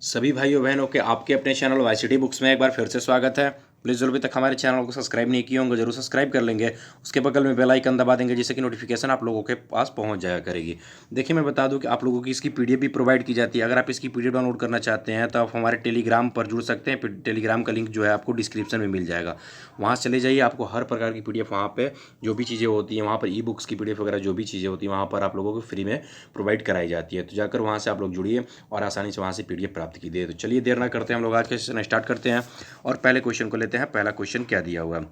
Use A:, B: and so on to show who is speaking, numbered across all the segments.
A: सभी भाइयों बहनों के आपके अपने चैनल वाईसीटी बुक्स में एक बार फिर से स्वागत है। प्लीज़ जो अभी तक हमारे चैनल को सब्सक्राइब नहीं किए होंगे जरूर सब्सक्राइब कर लेंगे। उसके बगल में बेल आइकन दबा देंगे जिससे कि नोटिफिकेशन आप लोगों के पास पहुंच जाया करेगी। देखिए मैं बता दूं कि आप लोगों की इसकी पीडीएफ भी प्रोवाइड की जाती है। अगर आप इसकी पीडीएफ डाउनलोड करना चाहते हैं तो आप हमारे टेलीग्राम पर जुड़ सकते हैं। टेलीग्राम का लिंक जो है आपको डिस्क्रिप्शन में मिल जाएगा। वहाँ से चले जाइए, आपको हर प्रकार की पीडीएफ वहाँ पर जो भी चीज़ें होती हैं, वहाँ पर ई बुक्स की पीडीएफ वगैरह जो भी चीज़ें होती हैं वहाँ पर आप लोगों को फ्री में प्रोवाइड कराई जाती है। तो जाकर वहाँ से आप लोग जुड़िए और आसानी से वहाँ से पीडीएफ प्राप्त कीजिए। तो चलिए देर ना करते हैं, हम लोग आज के सेशन स्टार्ट करते हैं और पहले क्वेश्चन को लेते हैं। पहला क्वेश्चन क्या दिया हुआ है?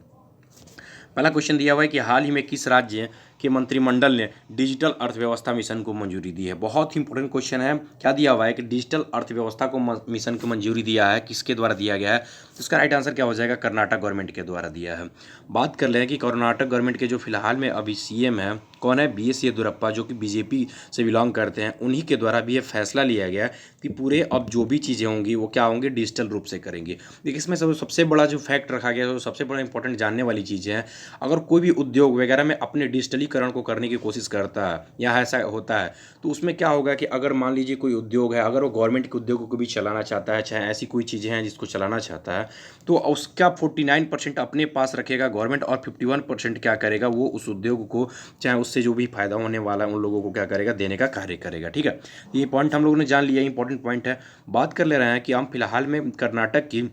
A: पहला क्वेश्चन दिया हुआ है कि हाल ही में किस राज्य के मंत्रिमंडल ने डिजिटल अर्थव्यवस्था मिशन को मंजूरी दी है। बहुत ही इंपॉर्टेंट क्वेश्चन है। क्या दिया हुआ है कि डिजिटल अर्थव्यवस्था को मिशन को मंजूरी दिया है, किसके द्वारा दिया गया है? तो इसका राइट आंसर क्या हो जाएगा? कर्नाटक गवर्नमेंट के द्वारा दिया है। बात कर लें कि कर्नाटक गवर्नमेंट के जो फिलहाल में अभी सीएम है कौन है? बी एस येदियुरप्पा, जो कि बीजेपी से बिलोंग करते हैं। उन्हीं के द्वारा भी ये फैसला लिया गया कि पूरे अब जो भी चीज़ें होंगी वो क्या होंगी? डिजिटल रूप से करेंगे। देखिए इसमें सबसे बड़ा जो फैक्ट रखा गया है, सबसे बड़ा इंपॉर्टेंट जानने वाली चीज़ें हैं। अगर कोई भी उद्योग वगैरह में अपने डिजिटलीकरण को करने की कोशिश करता है या ऐसा होता है तो उसमें क्या होगा कि अगर मान लीजिए कोई उद्योग है, अगर वो गवर्नमेंट के उद्योगों को भी चलाना चाहता है, चाहे ऐसी कोई चीज़ें हैं जिसको चलाना चाहता है, तो उसका 49% अपने पास रखेगा गवर्नमेंट और 51% क्या करेगा? वो उस उद्योग को, चाहे उससे जो भी फायदा होने वाला है उन लोगों को क्या करेगा? देने का कार्य करेगा। ठीक है, ये पॉइंट हम लोगों ने जान लिया, इंपॉर्टेंट पॉइंट है। बात कर ले रहे हैं कि हम फिलहाल में कर्नाटक की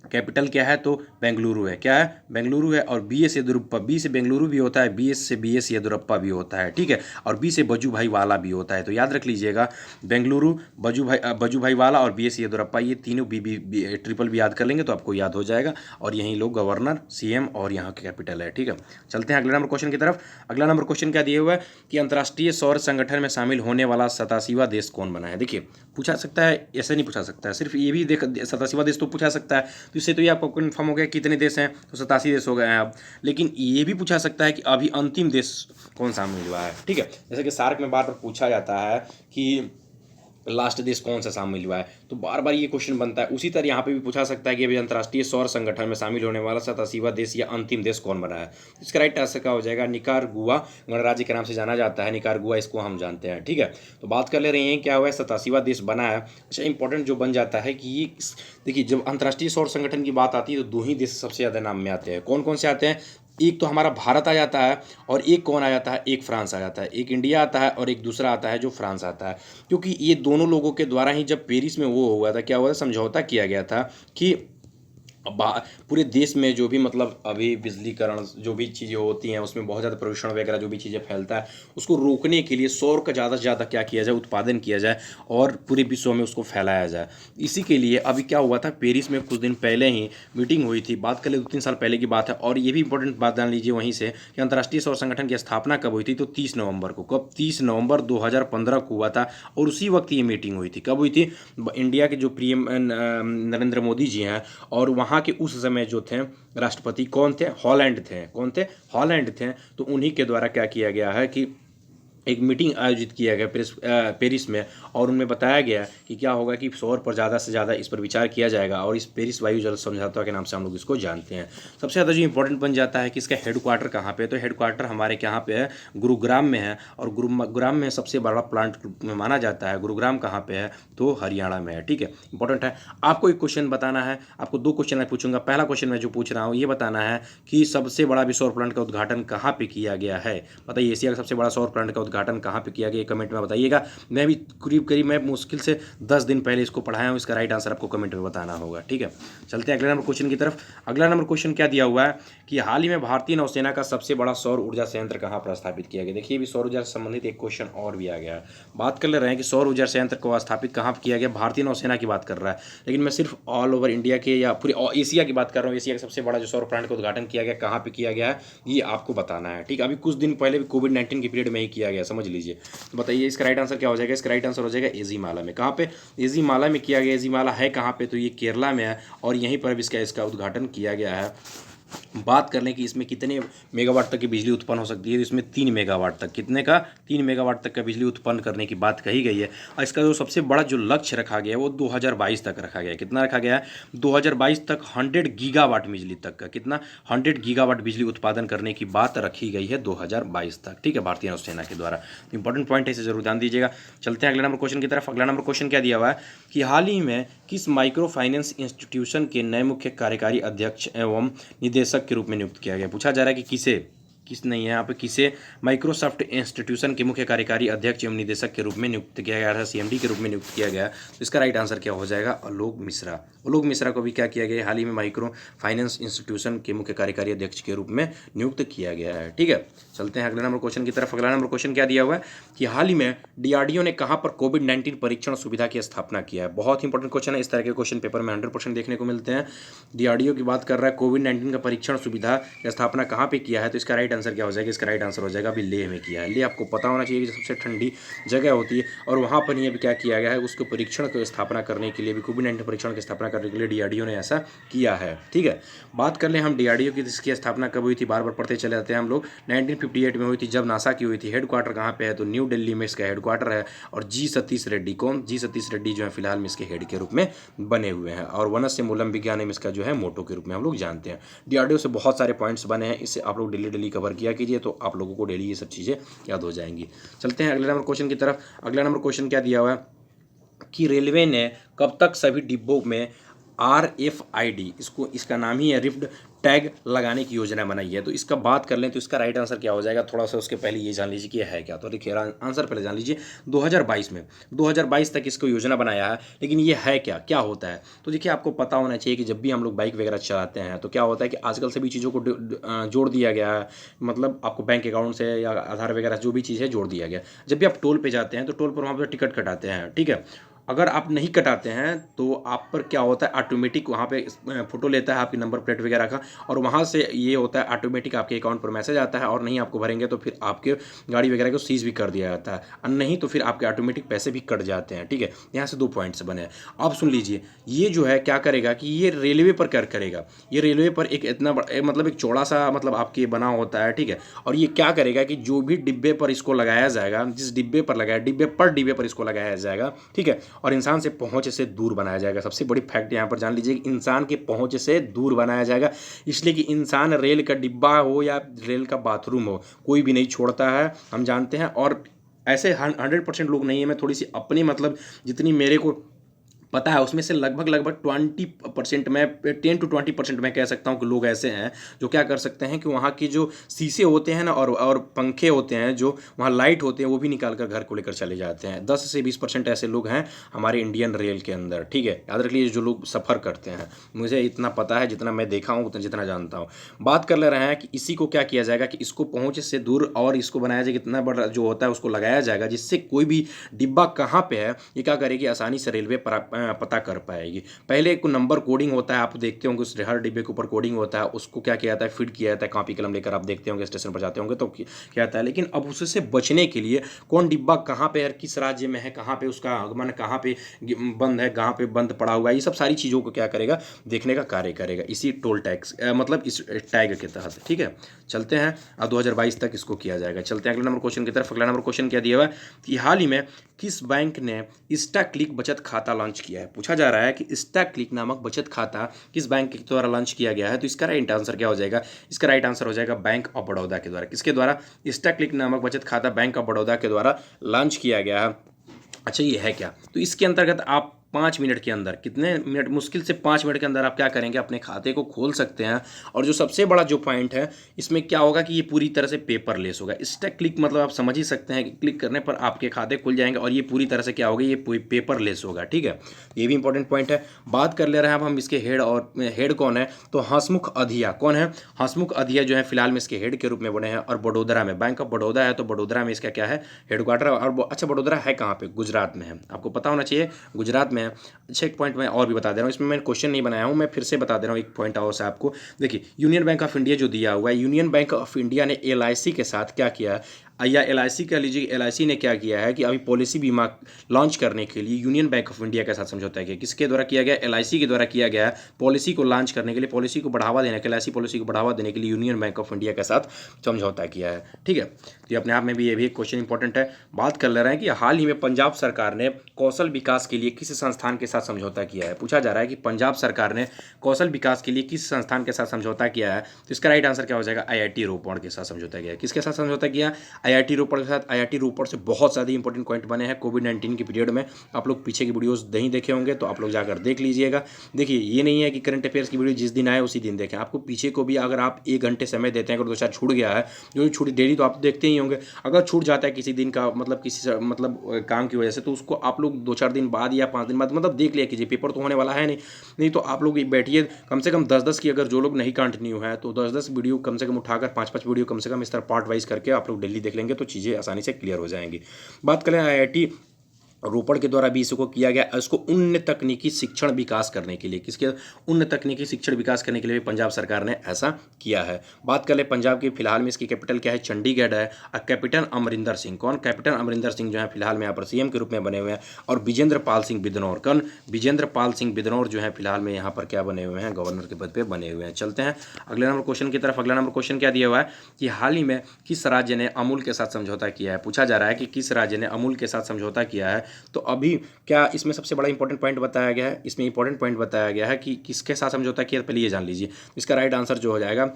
A: कैपिटल क्या है? तो बेंगलुरु है। क्या है? बेंगलुरु है। और बी एस येदियुरप्पा, बी से बेंगलुरु भी होता है, बी एस से बी एस येदियुरप्पा भी होता है। ठीक है, और बी से बजूभाई वाला भी होता है। तो याद रख लीजिएगा, बेंगलुरु, बजूभाई वाला और बी एस येदियुरप्पा, ये तीनों ट्रिपल भी याद कर लेंगे तो आपको याद हो जाएगा। और यहीं लोग गवर्नर, सीएम और यहाँ की कैपिटल है। ठीक है, चलते हैं अगले नंबर क्वेश्चन की तरफ। अगला नंबर क्वेश्चन क्या दिया हुआ है कि अंतर्राष्ट्रीय सौर संगठन में शामिल होने वाला 87वां देश कौन बना है? देखिए पूछा सकता है, ऐसे नहीं पूछा सकता है, सिर्फ ये भी देख 87वां देश तो पूछा सकता है। तो इससे तो ये आपको कन्फर्म हो गया कितने देश हैं, तो 87 देश हो गए हैं अब। लेकिन ये भी पूछा सकता है कि अभी अंतिम देश कौन सा शामिल हुआ है। ठीक है, जैसे कि सार्क में बार बार पूछा जाता है कि लास्ट देश कौन सा शामिल हुआ है, तो बार बार ये क्वेश्चन बनता है। उसी तरह यहाँ पे भी पूछा सकता है कि अभी अंतर्राष्ट्रीय सौर संगठन में शामिल होने वाला 87वां देश या अंतिम देश कौन बना है। इसका राइट आंसर क्या हो जाएगा? निकारागुआ, गणराज्य के नाम से जाना जाता है निकारागुआ, इसको हम जानते हैं। ठीक है, तो बात कर ले रहे हैं क्या हुआ है? 87वां देश बना है। अच्छा, इंपॉर्टेंट जो बन जाता है कि ये देखिए जब अंतर्राष्ट्रीय सौर संगठन की बात आती है तो दो ही देश सबसे ज़्यादा नाम में आते हैं। कौन कौन से आते हैं? एक तो हमारा भारत आ जाता है और एक कौन आ जाता है? एक फ्रांस आ जाता है। एक इंडिया आता है और एक दूसरा आता है जो फ्रांस आता है। क्योंकि ये दोनों लोगों के द्वारा ही जब पेरिस में वो हुआ था, क्या हुआ था? समझौता किया गया था कि पूरे देश में जो भी मतलब अभी बिजलीकरण जो भी चीज़ें होती हैं उसमें बहुत ज़्यादा प्रदूषण वगैरह जो भी चीज़ें फैलता है उसको रोकने के लिए सौर का ज़्यादा से ज़्यादा क्या किया जाए? उत्पादन किया जाए और पूरे विश्व में उसको फैलाया जाए। इसी के लिए अभी क्या हुआ था, पेरिस में कुछ दिन पहले ही मीटिंग हुई थी। बात कर ले 2-3 साल पहले की बात है। और ये भी इंपॉर्टेंट बात जान लीजिए वहीं से कि अंतर्राष्ट्रीय सौर संगठन की स्थापना कब हुई थी? तो 30 नवंबर को। कब? 30 नवंबर 2015 को हुआ था। और उसी वक्त ये मीटिंग हुई थी। कब हुई थी? इंडिया के जो पीएम नरेंद्र मोदी जी हैं और वहाँ के उस समय जो थे राष्ट्रपति कौन थे? हॉलैंड थे। कौन थे? हॉलैंड थे। तो उन्हीं के द्वारा क्या किया गया है कि एक मीटिंग आयोजित किया गया पेरिस में। और उनमें बताया गया कि क्या होगा कि सौर पर ज़्यादा से ज़्यादा इस पर विचार किया जाएगा। और इस पेरिस वायु जल समझौता के नाम से हम लोग इसको जानते हैं। सबसे ज़्यादा जो इंपॉर्टेंट बन जाता है कि इसका हेडक्वार्टर कहाँ पे है? तो हेडक्वार्टर हमारे यहाँ पे है, गुरुग्राम में है। और गुरुग्राम में सबसे बड़ा प्लांट में माना जाता है। गुरुग्राम कहाँ पे है? तो हरियाणा में है। ठीक है, इंपॉर्टेंट है। आपको एक क्वेश्चन बताना है, आपको 2 क्वेश्चन मैं पूछूंगा। पहला क्वेश्चन मैं जो पूछ रहा हूँ ये बताना है कि सबसे बड़ा भी सौर प्लांट का उद्घाटन कहाँ पे किया गया है? बताइए, एशिया का सबसे बड़ा सौर प्लांट का उद्घाटन कहाँ पे किया गया? कमेंट में बताइएगा। मैं भी करीब मैं मुश्किल से 10 दिन पहले इसको पढ़ाया हूँ। इसका राइट आंसर आपको कमेंट में बताना होगा। ठीक है, चलते हैं अगले नंबर क्वेश्चन की तरफ। अगला नंबर क्वेश्चन क्या दिया हुआ है कि हाल ही में भारतीय नौसेना का सबसे बड़ा सौर ऊर्जा संयंत्र कहाँ पर स्थापित किया गया? देखिए भी सौर ऊर्जा से संबंधित एक क्वेश्चन और भी आ गया है। बात कर ले रहे हैं कि सौर ऊर्जा संयंत्र को स्थापित कहाँ पर किया गया? भारतीय नौसेना की बात कर रहा है, लेकिन मैं सिर्फ ऑल ओवर इंडिया के या पूरे एशिया की बात कर रहा हूँ। एशिया का सबसे बड़ा जो सौर प्लांट का उद्घाटन किया गया कहाँ पे किया गया है ये आपको बताना है। ठीक है, अभी कुछ दिन पहले भी कोविड-19 के पीरियड में ही किया गया, समझ लीजिए। तो बताइए इसका राइट आंसर क्या हो जाएगा? इसका राइट आंसर हो जाएगा एजीमाला में। कहाँ पे? एजीमाला में किया गया। एजीमाला है कहाँ पे? तो ये केरला में है। और यहीं पर भी इसका उद्घाटन किया गया है। बात कर लें कि इसमें कितने मेगावाट तक की बिजली उत्पन्न हो सकती है, तो इसमें 3 मेगावाट तक, कितने का, 3 मेगावाट तक का बिजली उत्पन्न करने की बात कही गई है। और इसका जो सबसे बड़ा जो लक्ष्य रखा गया है वो 2022 तक रखा गया है। कितना रखा गया है? 2022 तक 100 गीगावाट बिजली तक का, कितना, 100 गीगावाट बिजली उत्पादन करने की बात रखी गई है 2022 तक, ठीक है, भारतीय नौसेना के द्वारा। इंपॉर्टेंट पॉइंट है, इसे जरूर ध्यान दीजिएगा। चलते हैं अगले नंबर क्वेश्चन की तरफ। अगला नंबर क्वेश्चन क्या दिया हुआ है कि हाल ही में किस माइक्रो फाइनेंस इंस्टीट्यूशन के नए मुख्य कार्यकारी अध्यक्ष एवं निदेशक के रूप में नियुक्त किया गया? पूछा जा रहा है कि किस नहीं है यहाँ पे, किसे माइक्रोसॉफ्ट इंस्टीट्यूशन के मुख्य कार्यकारी अध्यक्ष एवं निदेशक के रूप में नियुक्त किया गया था, सीएमडी के रूप में नियुक्त किया गया। तो इसका राइट आंसर क्या हो जाएगा? आलोक मिश्रा। आलोक मिश्रा को भी क्या किया गया? हाल ही में माइक्रो फाइनेंस इंस्टीट्यूशन के मुख्य कार्यकारी अध्यक्ष के रूप में नियुक्त किया गया है, ठीक है। चलते हैं अगले नंबर क्वेश्चन की तरफ। अगला नंबर क्वेश्चन क्या दिया हुआ है कि हाल ही में डीआरडीओ ने कहाँ पर कोविड-19 परीक्षण सुविधा की स्थापना किया है? बहुत इंपॉर्टेंट क्वेश्चन है, इस तरह के क्वेश्चन पेपर में 100% देखने को मिलते हैं। डीआरडीओ की बात कर रहा है, कोविड-19 का परीक्षण सुविधा की स्थापना कहाँ पे किया है? तो इसका राइट आंसर क्या हो जाएगा? इसका राइट आंसर हो जाएगा अभी लेह में किया है। लेह आपको पता होना चाहिए कि सबसे ठंडी जगह होती है, और वहाँ पर ये भी क्या किया गया है, उसको परीक्षण की स्थापना करने के लिए भी, कोविड-19 परीक्षण की स्थापना करने के लिए डीआरडीओ ने ऐसा किया है, ठीक है। बात कर लें हम डीआरडीओ की, इसकी स्थापना कब हुई थी? बार बार पढ़ते चले जाते हैं हम लोग। 1958 में हुई थी, जब नासा की हुई थी। हेडक्वार्टर कहाँ पे है? तो न्यू दिल्ली में इसका हेडक्वार्टर है। और जी सतीश रेड्डी, कौन? जी सतीश रेड्डी जो है फिलहाल में इसके हेड के रूप में बने हुए हैं। और वनस्य मूलम विज्ञान में इसका जो है मोटो के रूप में हम लोग जानते हैं। डीआरडीओ से बहुत सारे पॉइंट्स बने हैं, इससे आप लोग डेली कवर किया कीजिए, तो आप लोगों को डेली ये सब चीज़ें याद हो जाएंगी। चलते हैं अगले नंबर क्वेश्चन की तरफ। अगला नंबर क्वेश्चन क्या दिया हुआ है कि रेलवे ने कब तक सभी डिब्बों में RFID, इसका नाम ही है, रिफ्ड टैग लगाने की योजना बनाई है? तो इसका बात कर लें तो इसका राइट आंसर क्या हो जाएगा? थोड़ा सा उसके पहले ये जान लीजिए कि यह है क्या। तो देखिए आंसर पहले जान लीजिए। 2022 तक इसको योजना बनाया है, लेकिन ये है क्या, क्या होता है? तो देखिए आपको पता होना चाहिए कि जब भी हम लोग बाइक वगैरह चलाते हैं तो क्या होता है कि आजकल सभी चीज़ों को जोड़ दिया गया है, मतलब आपको बैंक अकाउंट से या आधार वगैरह जो भी चीज़ है जोड़ दिया गया। जब भी आप टोल पे जाते हैं तो टोल पर वहाँ पर टिकट कटाते हैं, ठीक है। अगर आप नहीं कटाते हैं तो आप पर क्या होता है, ऑटोमेटिक वहाँ पे फोटो लेता है आपकी नंबर प्लेट वगैरह का, और वहाँ से ये होता है ऑटोमेटिक आपके अकाउंट पर मैसेज आता है, और नहीं आपको भरेंगे तो फिर आपके गाड़ी वगैरह को सीज भी कर दिया जाता है, और नहीं तो फिर आपके ऑटोमेटिक पैसे भी कट जाते हैं, ठीक है। यहाँ से 2 पॉइंट्स बने हैं। अब सुन लीजिए, ये जो है क्या करेगा कि ये रेलवे पर करेगा। ये रेलवे पर एक इतना बड़ा, मतलब एक चौड़ा सा, मतलब आपके बना होता है, ठीक है। और ये क्या करेगा कि जो भी डिब्बे पर इसको लगाया जाएगा, जिस डिब्बे पर लगाया, डिब्बे पर इसको लगाया जाएगा, ठीक है, और इंसान से पहुंच से दूर बनाया जाएगा। सबसे बड़ी फैक्ट यहाँ पर जान लीजिए कि इंसान के पहुंच से दूर बनाया जाएगा, इसलिए कि इंसान रेल का डिब्बा हो या रेल का बाथरूम हो, कोई भी नहीं छोड़ता है, हम जानते हैं। और ऐसे 100% लोग नहीं है, मैं थोड़ी सी अपनी, मतलब जितनी मेरे को पता है उसमें से लगभग 20% में, 10 to 20% मैं कह सकता हूँ कि लोग ऐसे हैं जो क्या कर सकते हैं कि वहाँ के जो शीशे होते हैं ना, और पंखे होते हैं, जो वहाँ लाइट होते हैं, वो भी निकाल कर घर को लेकर चले जाते हैं। 10 से 20% ऐसे लोग हैं हमारे इंडियन रेल के अंदर, ठीक है। याद रख लीजिए, जो लोग सफ़र करते हैं, मुझे इतना पता है, जितना मैं देखा हूँ उतना, जितना जानता हूँ। बात कर ले रहे हैं कि इसी को क्या किया जाएगा कि इसको पहुँच से दूर, और इसको बनाया जाएगा, इतना बड़ा जो होता है उसको लगाया जाएगा, जिससे कोई भी डिब्बा कहाँ पर है ये क्या करेगी, आसानी से रेलवे पर पता कर पाएगी। पहले एक नंबर कोडिंग होता है, आप देखते होंगे उस हर डिब्बे के ऊपर कोडिंग होता है, उसको क्या किया जाता है, फिट किया जाता है, कॉपी कलम लेकर आप देखते होंगे स्टेशन पर जाते होंगे तो क्या आता है। लेकिन अब उससे बचने के लिए कौन डिब्बा कहाँ पे है, किस राज्य में है, कहाँ पे उसका आगमन, कहाँ पे बंद है, कहाँ पे बंद पड़ा हुआ है, ये सब सारी चीज़ों को क्या करेगा, देखने का कार्य करेगा, इसी टोल टैक्स, मतलब इस टैग के तहत, ठीक है। चलते हैं, 2022 तक इसको किया जाएगा। चलते हैं अगले नंबर क्वेश्चन की तरफ। अगला नंबर क्वेश्चन क्या दिया हुआ है कि हाल ही में किस बैंक ने इंस्टा क्लिक बचत खाता लॉन्च किया है? पूछा जा रहा है कि इंस्टा क्लिक नामक बचत खाता किस बैंक के द्वारा लॉन्च किया गया है? तो इसका राइट आंसर क्या हो जाएगा? इसका राइट आंसर हो जाएगा बैंक ऑफ बड़ौदा के द्वारा। किसके द्वारा? इंस्टा क्लिक नामक बचत खाता बैंक ऑफ बड़ौदा के द्वारा लॉन्च किया गया है। अच्छा, ये है क्या? तो इसके अंतर्गत आप 5 मिनट के अंदर, कितने मिनट, मुश्किल से 5 मिनट के अंदर आप क्या करेंगे, अपने खाते को खोल सकते हैं। और जो सबसे बड़ा जो पॉइंट है इसमें क्या होगा कि ये पूरी तरह से पेपरलेस होगा। इंस्टा क्लिक मतलब आप समझ ही सकते हैं कि क्लिक करने पर आपके खाते खुल जाएंगे, और ये पूरी तरह से क्या होगा, ये पेपरलेस होगा, ठीक है। ये भी इंपॉर्टेंट पॉइंट है। बात कर ले रहे हैं अब हम इसके हेड, और हेड कौन है, तो हंसमुख अधिया। कौन है? हंसमुख अधिया जो है फिलहाल में इसके हेड के रूप में बने हैं, और बड़ोदरा में, बैंक ऑफ बड़ौदा है तो बड़ोदरा में इसका क्या है, हेडक्वार्टर। और अच्छा, बड़ोदरा है कहाँ पे? गुजरात में है, आपको पता होना चाहिए, गुजरात में है। अच्छा, एक पॉइंट मैं और भी बता दे रहा हूँ, इसमें मैंने क्वेश्चन नहीं बनाया हूँ, मैं फिर से बता दे रहा हूँ एक पॉइंट और से आपको। देखिए, यूनियन बैंक ऑफ इंडिया जो दिया हुआ है, यूनियन बैंक ऑफ इंडिया ने LIC के साथ क्या किया है, या LIC कह लीजिए, LIC ने क्या किया है कि अभी पॉलिसी बीमा लॉन्च करने के लिए यूनियन बैंक ऑफ इंडिया के साथ समझौता किया। किसके द्वारा किया गया? LIC के द्वारा किया गया है। पॉलिसी को लॉन्च करने के लिए, पॉलिसी को बढ़ावा देने के लिए, LIC पॉलिसी को बढ़ावा देने के लिए यूनियन बैंक ऑफ इंडिया के साथ समझौता किया है। ठीक है, तो ये अपने आप में भी, ये भी एक क्वेश्चन इंपॉर्टेंट है। बात कर ले रहे हैं कि हाल ही में पंजाब सरकार ने कौशल विकास के लिए किस संस्थान के साथ समझौता किया है। पूछा जा रहा है कि पंजाब सरकार ने कौशल विकास के लिए किस संस्थान के साथ समझौता किया है, तो इसका राइट आंसर क्या हो जाएगा? IIT रोपड़ के साथ समझौता किया है। किसके साथ समझौता किया? IIT रोपड़ के साथ। IIT रोपड़ से बहुत ज़्यादा इंपॉर्टेंट पॉइंट बने हैं कोविड-19 के पीरियड में। आप लोग पीछे की वीडियोस नहीं देखे होंगे तो आप लोग जाकर देख लीजिएगा। देखिए, ये नहीं है कि करंट अफेयर्स की वीडियो जिस दिन आए उसी दिन देखें। आपको पीछे को भी अगर आप 1 घंटे समय देते हैं, अगर 2-4 छूट गया है, जो छूट डेली तो आप देखते ही होंगे, अगर छूट जाता है किसी दिन का, मतलब किसी काम की वजह से, तो उसको आप लोग 2-4 दिन बाद या 5 दिन बाद मतलब देख लिया कीजिए। पेपर तो होने वाला है नहीं तो आप लोग बैठिए, कम से कम 10-10 की, अगर जो लोग नहीं कंटिन्यू है तो 10-10 वीडियो कम से कम उठाकर 5-5 वीडियो कम से कम इस तरह पार्ट वाइज करके आप लोग डेली देख लेंगे तो चीज़ें आसानी से क्लियर हो जाएंगी। बात करें IIT रोपड़ के द्वारा भी इसको किया गया, इसको उन्नत तकनीकी शिक्षण विकास करने के लिए, किसके? उन्नत तकनीकी शिक्षण विकास करने के लिए भी पंजाब सरकार ने ऐसा किया है। बात कर ले पंजाब की, फिलहाल में इसकी कैपिटल क्या है? चंडीगढ़ है। और कैप्टन अमरिंदर सिंह, कौन? कैप्टन अमरिंदर सिंह जो है फिलहाल में यहाँ पर CM के रूप में बने हुए हैं। और विजेंद्र पाल सिंह बिदनौर, कौन? विजेंद्र पाल सिंह बिदनौर जो है फिलहाल में यहाँ पर क्या बने हुए हैं? गवर्नर के पद पर बने हुए हैं। चलते हैं अगले नंबर क्वेश्चन की तरफ। अगला नंबर क्वेश्चन क्या दिया हुआ है कि हाल ही में किस राज्य ने अमूल के साथ समझौता किया है। पूछा जा रहा है कि किस राज्य ने अमूल के साथ समझौता किया है। तो अभी क्या इसमें सबसे बड़ा इंपॉर्टेंट पॉइंट बताया गया है? इसमें इंपॉर्टेंट पॉइंट बताया गया है कि किसके साथ समझौता किया, पहले ये जान लीजिए। इसका राइट आंसर जो हो जाएगा,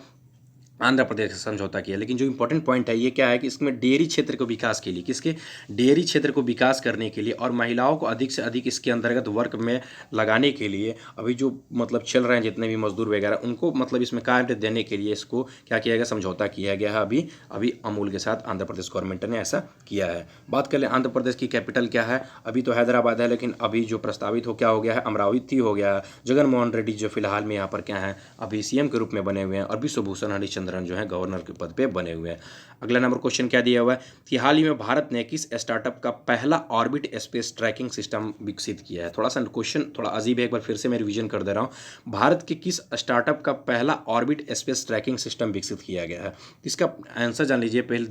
A: आंध्र प्रदेश से समझौता किया। लेकिन जो इंपॉर्टेंट पॉइंट है ये क्या है कि इसमें डेयरी क्षेत्र को विकास के लिए, किसके? डेयरी क्षेत्र को विकास करने के लिए और महिलाओं को अधिक से अधिक इसके अंतर्गत वर्क में लगाने के लिए अभी जो मतलब चल रहे हैं जितने भी मजदूर वगैरह, उनको मतलब इसमें कार्य देने के लिए इसको क्या किया गया? समझौता किया गया है अभी अमूल के साथ। आंध्र प्रदेश गवर्नमेंट ने ऐसा किया है। बात कर लें आंध्र प्रदेश की कैपिटल क्या है? अभी तो हैदराबाद है, लेकिन अभी जो प्रस्तावित हो क्या हो गया है? अमरावती हो गया है। जगनमोहन रेड्डी जो फिलहाल में यहाँ पर क्या है? अभी CM के रूप में बने हुए हैं। और विश्वभूषण हरिश्चंद्रन जो है गवर्नर के पद पे बने हुए हैं। अगला नंबर क्वेश्चन क्या दिया हुआ है कि हाल ही में भारत ने किस स्टार्टअप का पहला ऑर्बिट स्पेस ट्रैकिंग सिस्टम विकसित किया है। थोड़ा सा क्वेश्चन थोड़ा अजीब है, एक बार फिर से मैं रिवीजन कर दे रहा हूँ। भारत के किस स्टार्टअप का पहला ऑर्बिट स्पेस ट्रैकिंग सिस्टम विकसित किया गया है? इसका आंसर जान लीजिए पहले।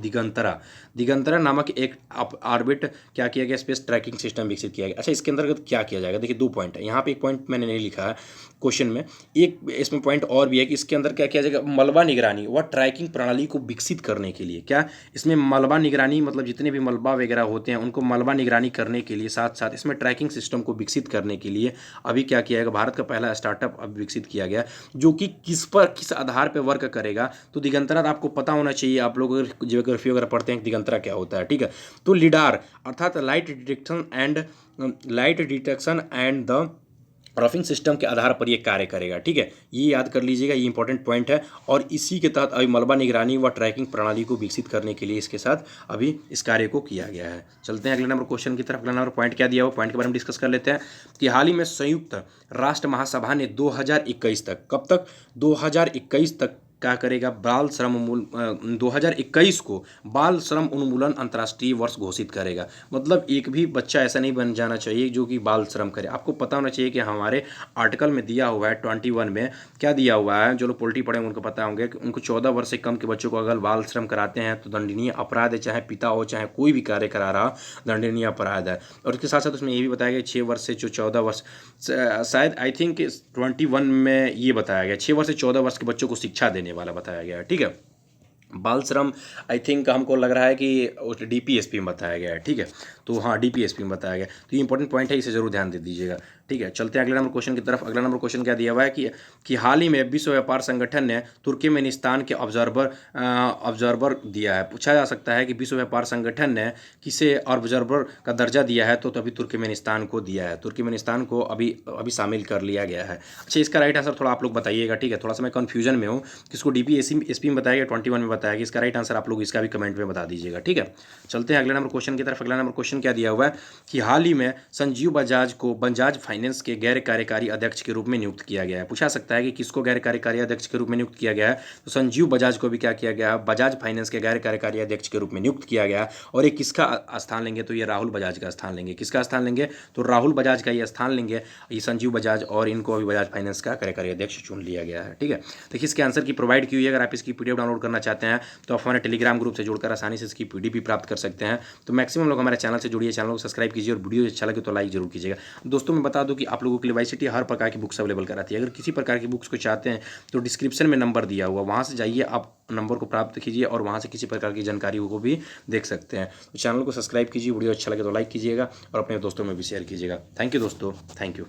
A: दिगंतरा नामक एक ऑर्बिट क्या किया गया? स्पेस ट्रैकिंग सिस्टम विकसित किया गया। अच्छा, इसके अंतर्गत क्या किया जाएगा? देखिए 2 पॉइंट है यहाँ पे। एक पॉइंट मैंने नहीं लिखा है क्वेश्चन में, एक इसमें पॉइंट और भी है कि इसके अंदर क्या किया जाएगा? मलबा निगरानी व ट्रैकिंग प्रणाली को विकसित करने के लिए। क्या इसमें मलबा निगरानी, मतलब जितने भी मलबा वगैरह होते हैं उनको मलबा निगरानी करने के लिए साथ साथ इसमें ट्रैकिंग सिस्टम को विकसित करने के लिए अभी क्या किया गया? भारत का पहला स्टार्टअप अब विकसित किया गया, जो कि किस आधार पर वर्क करेगा? तो दिगंतरा आपको पता होना चाहिए, आप लोग जियोग्राफी वगैरह पढ़ते हैं दिगंतरा क्या होता है। ठीक है, तो लिडार अर्थात light detection and the roughing system के आधार पर ये कार्य करेगा। ठीक है, ये याद कर लीजिएगा, ये इंपॉर्टेंट पॉइंट है। और इसी के तहत अभी मलबा निगरानी व ट्रैकिंग प्रणाली को विकसित करने के लिए इसके साथ अभी इस कार्य को किया गया है। चलते हैं अगले नंबर क्वेश्चन की तरफ। अगला नंबर पॉइंट क्या दिया हुआ, पॉइंट के बारे में डिस्कस कर लेते हैं कि हाल ही में संयुक्त राष्ट्र महासभा ने 2021 तक, कब तक? 2021 तक क्या करेगा? 2021 को बाल श्रम उन्मूलन अंतर्राष्ट्रीय वर्ष घोषित करेगा। मतलब एक भी बच्चा ऐसा नहीं बन जाना चाहिए जो कि बाल श्रम करे। आपको पता होना चाहिए कि हमारे आर्टिकल में दिया हुआ है 21 में क्या दिया हुआ है, जो लोग पोल्ट्री पढ़े उनको पता होंगे कि उनको 14 वर्ष से कम के बच्चों को अगर बाल श्रम कराते हैं तो दंडनीय अपराध है, चाहे पिता हो चाहे कोई भी कार्य करा रहा, दंडनीय अपराध है। और इसके साथ साथ उसमें ये भी बताया गया 6 वर्ष से जो 14 वर्ष, शायद आई थिंक 21 में ये बताया गया 6 वर्ष से 14 वर्ष के बच्चों को शिक्षा देने वाला बताया गया है। ठीक है, बाल श्रम आई थिंक हमको लग रहा है कि DPSP में बताया गया है। ठीक है, तो हाँ DPSP में बताया गया, तो ये इंपॉर्टेंट पॉइंट है, इसे जरूर ध्यान दे दीजिएगा। ठीक है, चलते हैं अगले नंबर क्वेश्चन की तरफ। अगला नंबर क्वेश्चन क्या दिया हुआ है कि हाल ही में विश्व व्यापार संगठन ने तुर्कमेनिस्तान के ऑब्जर्वर दिया है। पूछा जा सकता है कि विश्व व्यापार संगठन ने किसे ऑब्जर्वर का दर्जा दिया है, तो अभी तुर्कमेनिस्तान को दिया है। तुर्कमेनिस्तान को अभी शामिल कर लिया गया है। अच्छा, इसका राइट आंसर थोड़ा आप लोग बताइएगा। ठीक है, थोड़ा सा मैं कन्फ्यूजन में हूँ, किसको DPSP में बताया गया, 21 में बताया गया। इसका राइट आंसर आप लोग इसका भी कमेंट में बता दीजिएगा। ठीक है, चलते हैं अगले नंबर क्वेश्चन की तरफ। अगला नंबर क्वेश्चन क्या दिया हुआ है कि हाल ही में संजीव बजाज को बजाज फाइनेंस के गैर कार्यकारी अध्यक्ष के रूप में नियुक्त किया गया है। पूछा सकता है कि किसको गैर कार्यकारी अध्यक्ष के रूप में नियुक्त किया गया है, तो संजीव बजाज को भी क्या किया गया है, बजाज फाइनेंस के गैर कार्यकारी अध्यक्ष के रूप में नियुक्त किया गया है। और ये किसका स्थान लेंगे, तो ये राहुल बजाज का स्थान लेंगे। किसका स्थान लेंगे, तो राहुल बजाज का ये स्थान लेंगे, ये संजीव बजाज, और इनको अभी बजाज फाइनेंस का कार्यकारी अध्यक्ष चुन लिया गया है। ठीक है, देखिए इसके आंसर की प्रोवाइड की हुई है। अगर आप इसकी पीडीएफ डाउनलोड करना चाहते हैं तो आप हमारे टेलीग्राम ग्रुप से जुड़कर आसानी से इसकी पीडीएफ भी प्राप्त कर सकते हैं। तो मैक्सिमम लोग हमारे चैनल से जुड़िए, चैनल को सब्सक्राइब कीजिए, और वीडियो अच्छा लगे तो लाइक जरूर कीजिएगा। दोस्तों मैं बता दूं कि आप लोगों के लिए वाईसीटी हर प्रकार की बुक्स अवेलेबल कराती है। अगर किसी प्रकार की बुक्स को चाहते हैं तो डिस्क्रिप्शन में नंबर दिया हुआ, वहाँ से जाइए, आप नंबर को प्राप्त कीजिए और वहाँ से किसी प्रकार की जानकारी को भी देख सकते हैं। तो चैनल को सब्सक्राइब कीजिए, वीडियो अच्छा लगे तो लाइक कीजिएगा और अपने दोस्तों में भी शेयर कीजिएगा। थैंक यू दोस्तों, थैंक यू।